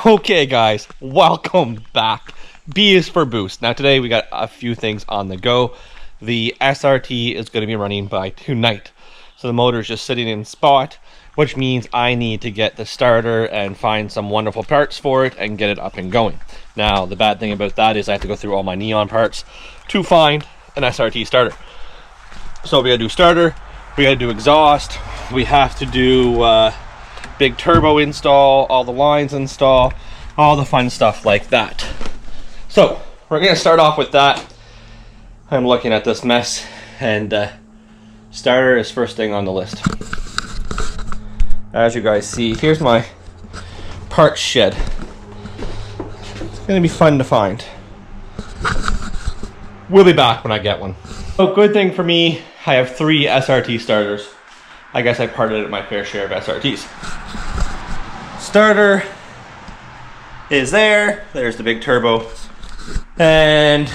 Okay guys, welcome back. B is for boost. Now today we got a few things on the go. The SRT is going to be running by tonight. So the motor is just sitting in spot, which means I need to get the starter and find some wonderful parts for it and get it up and going. Now the bad thing about that is I have to go through all my neon parts to find an SRT starter. So we gotta do starter, we gotta do exhaust, we have to do big turbo install, all the lines install, all the fun stuff like that. So we're gonna start off with that. I'm looking at this mess, and starter is first thing on the list. As you guys see, here's my parts shed. It's gonna be fun to find. We'll be back when I get one. So good thing for me, I have 3 SRT starters. I guess I parted at my fair share of SRTs. Starter is there. There's the big turbo. And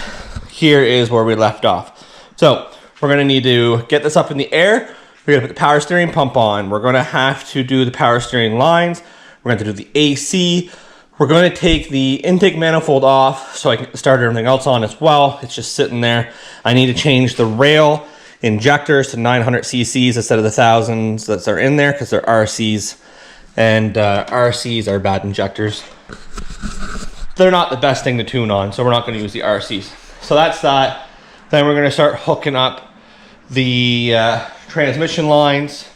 here is where we left off. So we're gonna need to get this up in the air. We're gonna put the power steering pump on. We're gonna have to do the power steering lines. We're going to do the AC. We're going to take the intake manifold off so I can start everything else on as well. It's just sitting there. I need to change the rail injectors to 900 cc's instead of the thousands that are in there because they're RCs, and RCs are bad injectors. They're not the best thing to tune on, so we're not going to use the RCs. So that's that. Then we're going to start hooking up the transmission lines,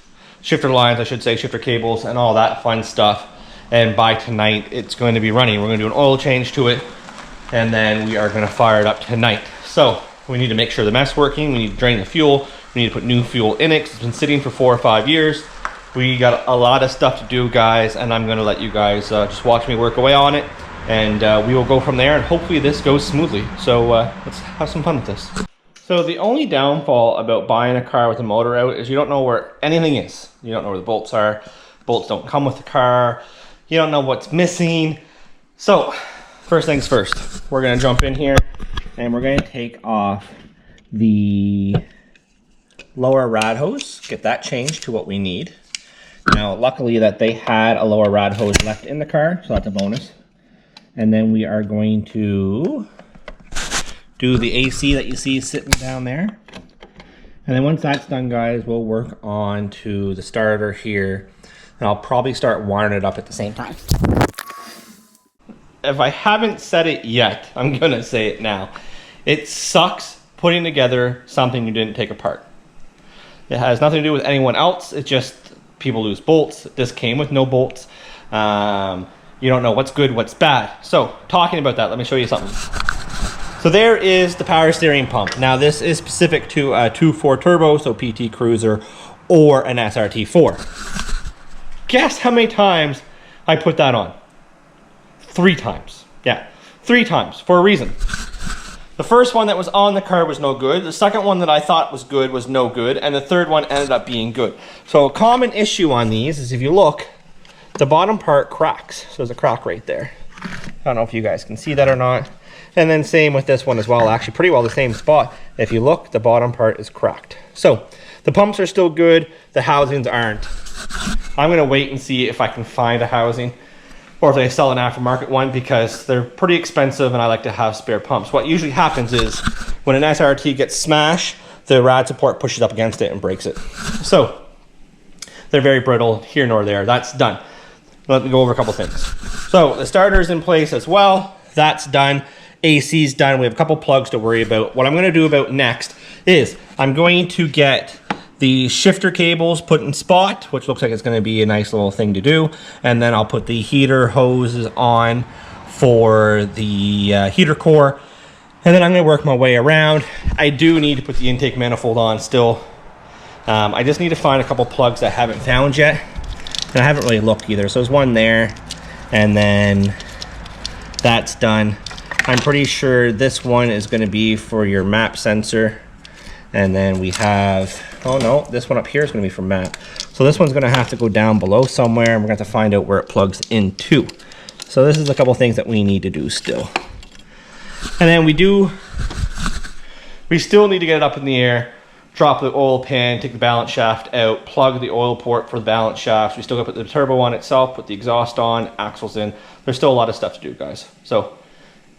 shifter lines, I should say, shifter cables, and all that fun stuff. And by tonight, it's going to be running. We're going to do an oil change to it, and then we are going to fire it up tonight. So we need to make sure the mess working. We need to drain the fuel. We need to put new fuel in it because it's been sitting for 4 or 5 years. We got a lot of stuff to do, guys, and I'm going to let you guys just watch me work away on it, and we will go from there, and hopefully this goes smoothly. So let's have some fun with this. So the only downfall about buying a car with a motor out is you don't know where anything is. You don't know where the bolts are. Bolts don't come with the car. You don't know what's missing. So first things first, we're gonna jump in here and we're gonna take off the lower rad hose, get that changed to what we need. Now, luckily that they had a lower rad hose left in the car, so that's a bonus. And then we are going to do the AC that you see sitting down there. And then once that's done, guys, we'll work on to the starter here. And I'll probably start wiring it up at the same time. If I haven't said it yet, I'm gonna say it now. It sucks putting together something you didn't take apart. It has nothing to do with anyone else. It's just people lose bolts. This came with no bolts. You don't know what's good, what's bad. So talking about that, let me show you something. So there is the power steering pump. Now this is specific to a 2.4 turbo, so PT Cruiser or an SRT4. Guess how many times I put that on? 3 times. Yeah, 3 times for a reason. The first one that was on the car was no good. The second one that I thought was good was no good. And the third one ended up being good. So a common issue on these is if you look, the bottom part cracks. So there's a crack right there. I don't know if you guys can see that or not. And then same with this one as well. Actually pretty well the same spot. If you look, the bottom part is cracked. So the pumps are still good. The housings aren't. I'm going to wait and see if I can find a housing or if they sell an aftermarket one because they're pretty expensive and I like to have spare pumps. What usually happens is when an SRT gets smashed, the rad support pushes up against it and breaks it. So they're very brittle, here nor there. That's done. Let me go over a couple things. So the starter's in place as well. That's done. AC's done. We have a couple plugs to worry about. What I'm going to do about next is I'm going to get the shifter cables put in spot, which looks like it's going to be a nice little thing to do. And then I'll put the heater hoses on for the heater core. And then I'm going to work my way around. I do need to put the intake manifold on still. I just need to find a couple plugs that I haven't found yet. And I haven't really looked either. So there's one there. And then that's done. I'm pretty sure this one is going to be for your map sensor. And then we have, oh no, this one up here is going to be for map. So this one's going to have to go down below somewhere, and we're going to have to find out where it plugs into. So this is a couple things that we need to do still. And then we still need to get it up in the air, drop the oil pan, take the balance shaft out, plug the oil port for the balance shaft. We still got to put the turbo on itself, put the exhaust on, axles in. There's still a lot of stuff to do, guys. So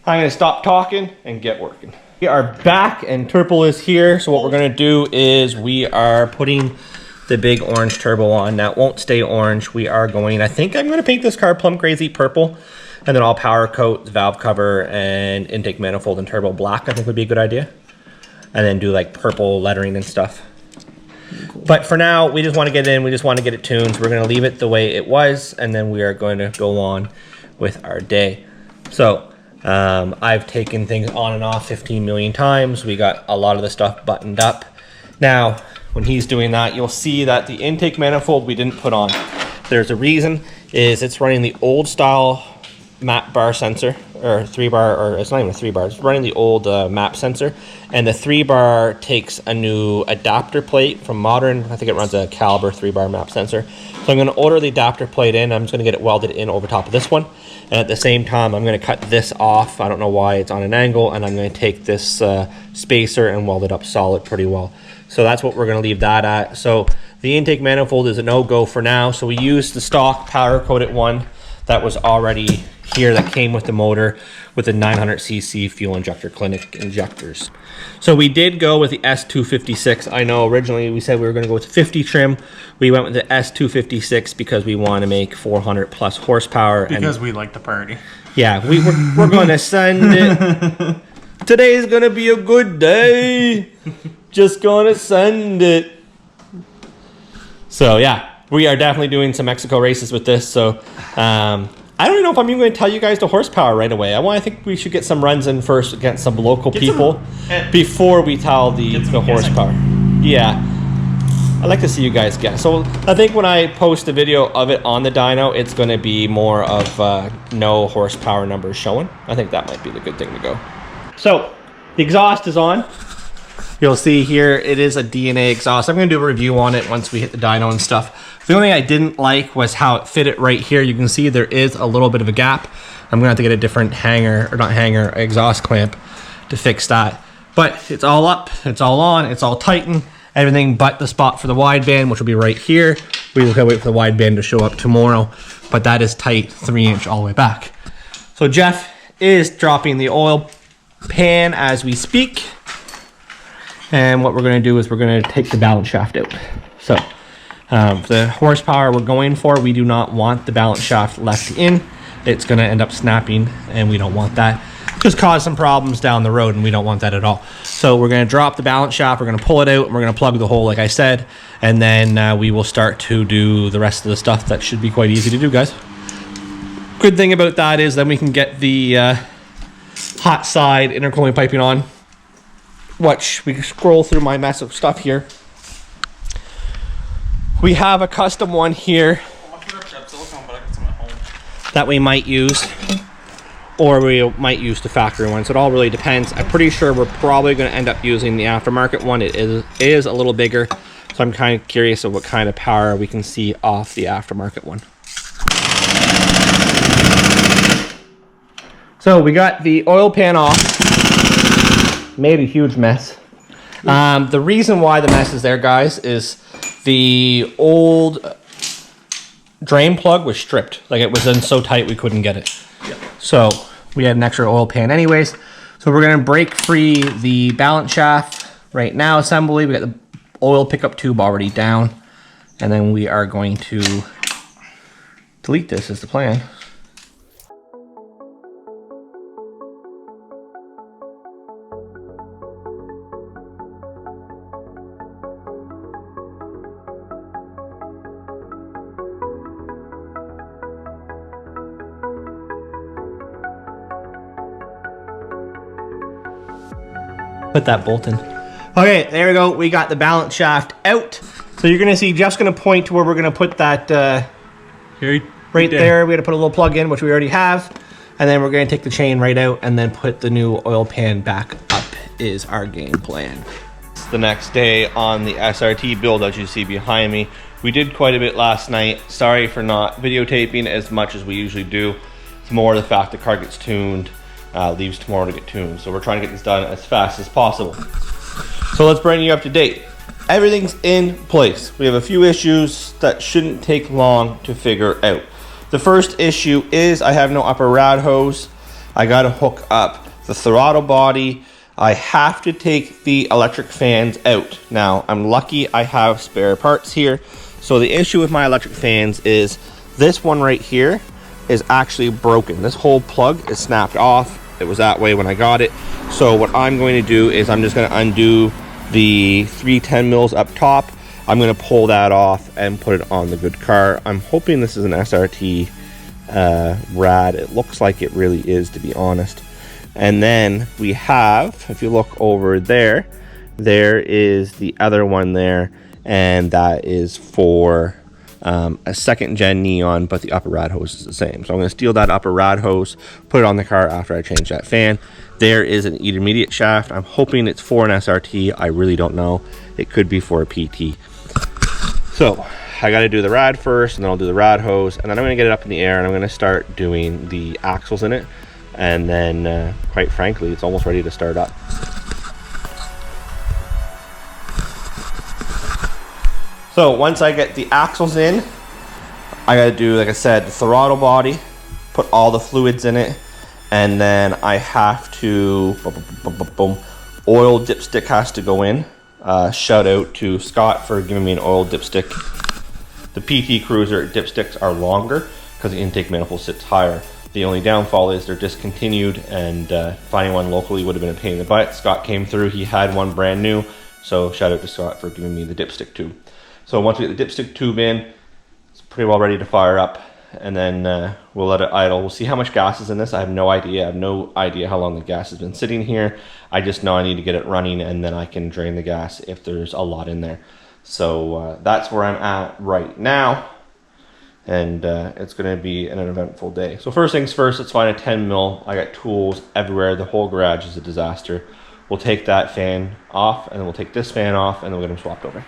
I'm gonna stop talking and get working. We are back and Turple is here. So what we're gonna do is we are putting the big orange turbo on. Now it won't stay orange. We are going, I think I'm gonna paint this car plum crazy purple, and then I'll powder coat the valve cover and intake manifold and turbo black, I think would be a good idea. And then do like purple lettering and stuff. Cool. But for now, we just want to get it in, we just want to get it tuned. So we're going to leave it the way it was, and then we are going to go on with our day. So I've taken things on and off 15 million times. We got a lot of the stuff buttoned up. Now, when he's doing that, you'll see that the intake manifold we didn't put on. There's a reason, is it's running the old style map bar sensor, or 3-bar, or it's not even a 3-bar, it's running the old map sensor, and the 3-bar takes a new adapter plate from Modern. I think it runs a caliber 3-bar map sensor. So I'm going to order the adapter plate in. I'm just going to get it welded in over top of this one, and at the same time I'm going to cut this off. I don't know why it's on an angle, and I'm going to take this spacer and weld it up solid pretty well. So that's what we're going to leave that at. So the intake manifold is a no-go for now. So we used the stock powder coated one that was already here, that came with the motor with the 900cc fuel injector clinic injectors. So we did go with the S256. I know originally we said we were going to go with the 50 trim. We went with the S256 because we want to make 400 plus horsepower. Because we like to party. Yeah, we're going to send it. Today's going to be a good day. Just going to send it. So yeah, we are definitely doing some Mexico races with this. So I don't even know if I'm even going to tell you guys the horsepower right away. I think we should get some runs in first against some local people before we tell the horsepower. Yeah, I'd like to see you guys guess. So I think when I post a video of it on the dyno, it's going to be more of no horsepower numbers showing. I think that might be the good thing to go. So the exhaust is on. You'll see here it is a DNA exhaust. I'm going to do a review on it once we hit the dyno and stuff. The only thing I didn't like was how it fit it right here. You can see there is a little bit of a gap. I'm going to have to get a different hanger, or not hanger, exhaust clamp to fix that. But it's all up, it's all on, it's all tightened. Everything but the spot for the wideband, which will be right here. We will wait for the wideband to show up tomorrow. But that is tight, 3-inch all the way back. So Jeff is dropping the oil pan as we speak. And what we're going to do is we're going to take the balance shaft out. So for the horsepower we're going for, we do not want the balance shaft left in. It's going to end up snapping, and we don't want that. Just cause some problems down the road, and we don't want that at all. So we're going to drop the balance shaft, we're going to pull it out, and we're going to plug the hole like I said, and then we will start to do the rest of the stuff. That should be quite easy to do, guys. Good thing about that is then we can get the hot side intercooling piping on. Watch, we can scroll through my mess of stuff here. We have a custom one here that we might use, or we might use the factory one. So it all really depends. I'm pretty sure we're probably going to end up using the aftermarket one. It is a little bigger, so I'm kind of curious of what kind of power we can see off the aftermarket one. So we got the oil pan off. Made a huge mess. The reason why the mess is there, guys, is the old drain plug was stripped. Like, it was in so tight we couldn't get it. Yep. So we had an extra oil pan anyways. So we're going to break free the balance shaft right now assembly. We got the oil pickup tube already down. And then we are going to delete this is the plan. Put that bolt in. Okay, there we go. We got the balance shaft out. So you're gonna see Jeff's gonna point to where we're gonna put that right there. We gotta put a little plug in, which we already have. And then we're gonna take the chain right out and then put the new oil pan back up is our game plan. It's the next day on the SRT build, as you see behind me. We did quite a bit last night. Sorry for not videotaping as much as we usually do. It's more the fact the car gets tuned. Leaves tomorrow to get tuned. So we're trying to get this done as fast as possible. So let's bring you up to date. everything's in place. We have a few issues that shouldn't take long to figure out. The first issue is I have no upper rad hose. I gotta hook up the throttle body. I have to take the electric fans out. Now, I'm lucky I have spare parts here. So the issue with my electric fans is this one right here is actually broken. This whole plug is snapped off. It was that way when I got it. So what I'm going to do is I'm just gonna undo the 310 mils up top. I'm gonna pull that off and put it on the good car. I'm hoping this is an SRT rad. It looks like it really is, to be honest. And then we have, if you look over there, there is the other one there, and that is for a second gen neon, but the upper rad hose is the same. So I'm going to steal that upper rad hose, put it on the car after I change that fan. There is an intermediate shaft. I'm hoping it's for an SRT. I really don't know. It could be for a PT. So I got to do the rad first, and then I'll do the rad hose, and then I'm going to get it up in the air, and I'm going to start doing the axles in it. And then, quite frankly, it's almost ready to start up. So once I get the axles in, I gotta do, like I said, the throttle body, put all the fluids in it, and then I have to, oil dipstick has to go in. Shout out to Scott for giving me an oil dipstick. The PT Cruiser dipsticks are longer because the intake manifold sits higher. The only downfall is they're discontinued, and finding one locally would have been a pain in the butt. Scott came through, he had one brand new, so shout out to Scott for giving me the dipstick tube. So once we get the dipstick tube in, it's pretty well ready to fire up, and then we'll let it idle. We'll see how much gas is in this. I have no idea. I have no idea how long the gas has been sitting here. I just know I need to get it running, and then I can drain the gas if there's a lot in there. So that's where I'm at right now. And it's going to be an eventful day. So first things first, let's find a 10 mil. I got tools everywhere. The whole garage is a disaster. We'll take that fan off, and then we'll take this fan off, and then we'll get them swapped over.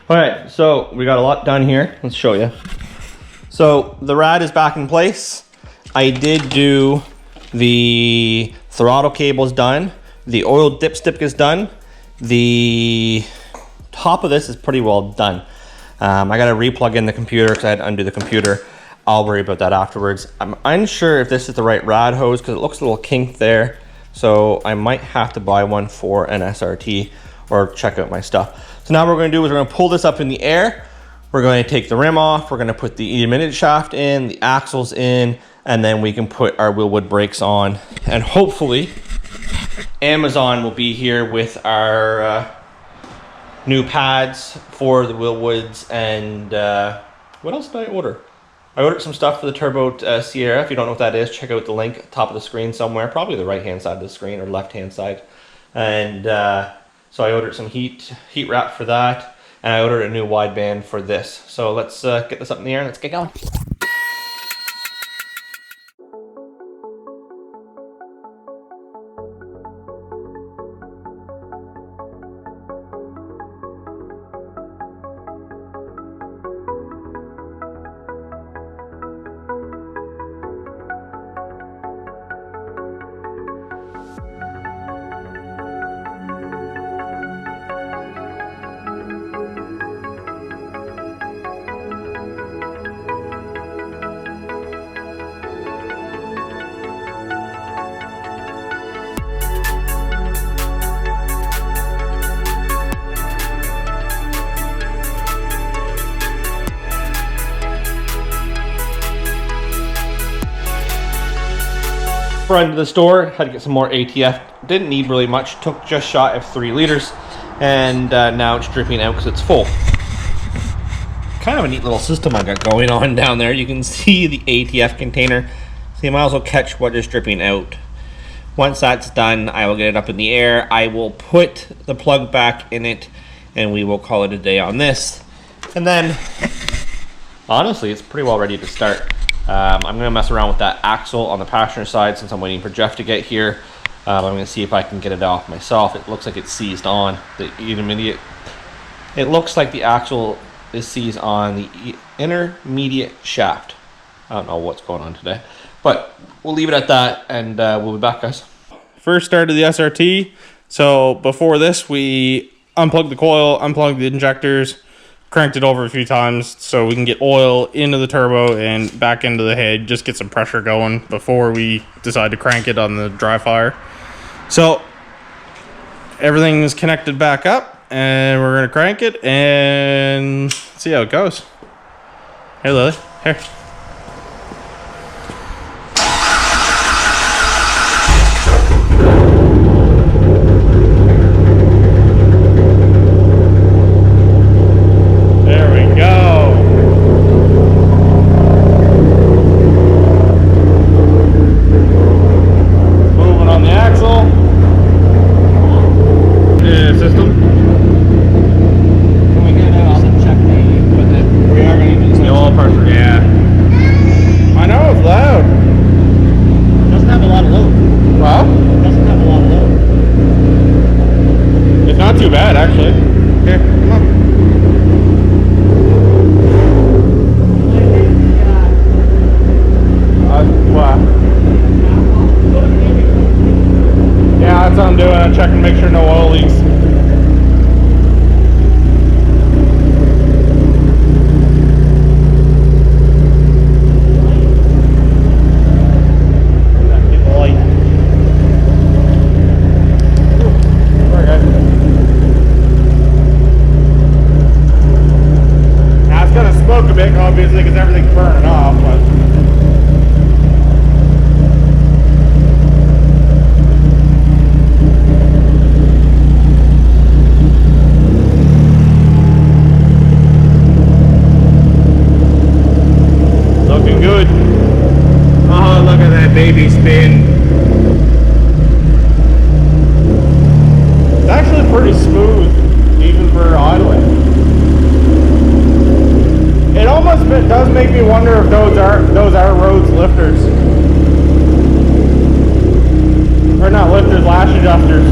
All right, so we got a lot done here. Let's show you. So the rad is back in place. I did do the throttle cables done. The oil dipstick is done. The top of this is pretty well done. I got to re-plug in the computer because I had to undo the computer. I'll worry about that afterwards. I'm unsure if this is the right rad hose because it looks a little kinked there. So I might have to buy one for an SRT or check out my stuff. So now what we're going to do is we're going to pull this up in the air. We're going to take the rim off. We're going to put the intermediate shaft in, the axles in, and then we can put our Wilwood brakes on. And hopefully Amazon will be here with our new pads for the Wilwoods. And what else did I order? I ordered some stuff for the Turbo Sierra. If you don't know what that is, check out the link at the top of the screen somewhere, probably the right hand side of the screen or left hand side. And so I ordered some heat wrap for that, and I ordered a new wideband for this. So let's get this up in the air and let's get going. run to the store, had to get some more ATF. Didn't need really much, took just shy of 3 liters, and now it's dripping out because it's full. Kind of a neat little system I got going on down there. You can see the ATF container, so you might as well catch what is dripping out. Once that's done, I will get it up in the air. I will put the plug back in it, and we will call it a day on this. And then, honestly, it's pretty well ready to start. I'm going to mess around with that axle on the passenger side since I'm waiting for Jeff to get here. I'm going to see if I can get it off myself. It looks like it's seized on the intermediate. It looks like the axle is seized on the intermediate shaft. I don't know what's going on today, but we'll leave it at that, and we'll be back, guys. First start of the SRT. So before this, we unplugged the coil, unplugged the injectors, cranked it over a few times so we can get oil into the turbo and back into the head, just get some pressure going before we decide to crank it on the dry fire. So everything's connected back up, and we're gonna crank it and see how it goes. Hey Lily, here. Check and make sure no oil leaks. Now it's gonna smoke a bit, obviously, because everything's burning off, but baby spin. It's actually pretty smooth, even for idling. It almost does make me wonder if those are Rhodes lifters, or not lifters, lash adjusters.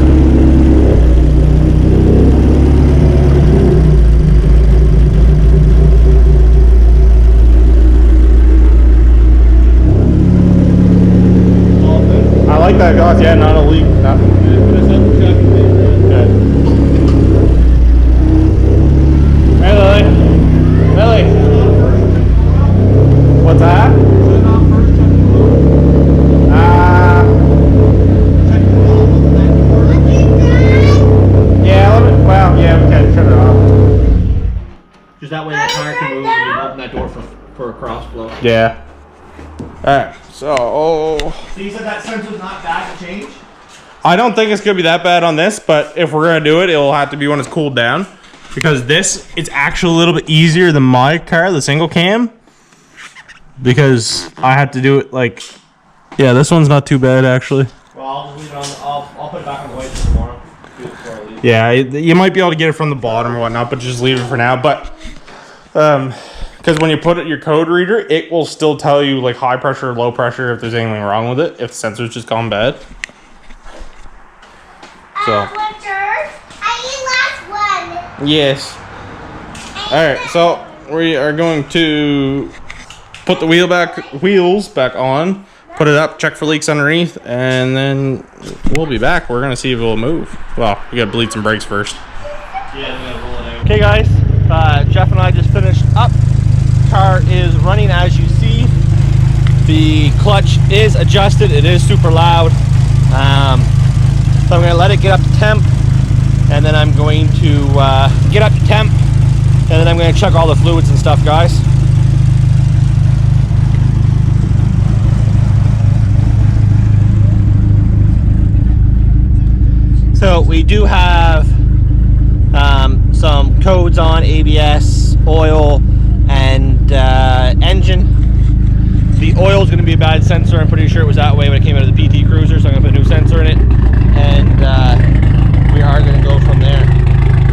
I like that gauze, yeah, not a leak. Nothing. Good. Hey Lily. Lily. What's that? Yeah, we can shut it off. Just that way the car can move and you open that door for a cross flow. Yeah. Alright, so you said that sensor's not bad to change? I don't think it's gonna be that bad on this, but if we're gonna do it, it'll have to be when it's cooled down. Because this, it's actually a little bit easier than my car, the single cam. Because I had to do it like, yeah, this one's not too bad actually. Well, I'll just leave it on, I'll put it back on the way tomorrow. Yeah, you might be able to get it from the bottom or whatnot, but just leave it for now. But, because when you put it your code reader, it will still tell you like high pressure, low pressure, if there's anything wrong with it, if the sensor's just gone bad. So. Richard, I last one. Yes. Alright, so we are going to put the wheels back on, put it up, check for leaks underneath, and then we'll be back. We're gonna see if it'll move. Well, we gotta bleed some brakes first. Yeah, okay guys, Jeff and I just finished up. Car is running as you see. The clutch is adjusted, it is super loud. So I'm gonna let it get up to temp, and then I'm going to get up to temp, and then I'm gonna check all the fluids and stuff, guys. So we do have some codes on ABS, oil, and engine. The oil is going to be a bad sensor. I'm pretty sure it was that way when it came out of the PT Cruiser, so I'm going to put a new sensor in it. And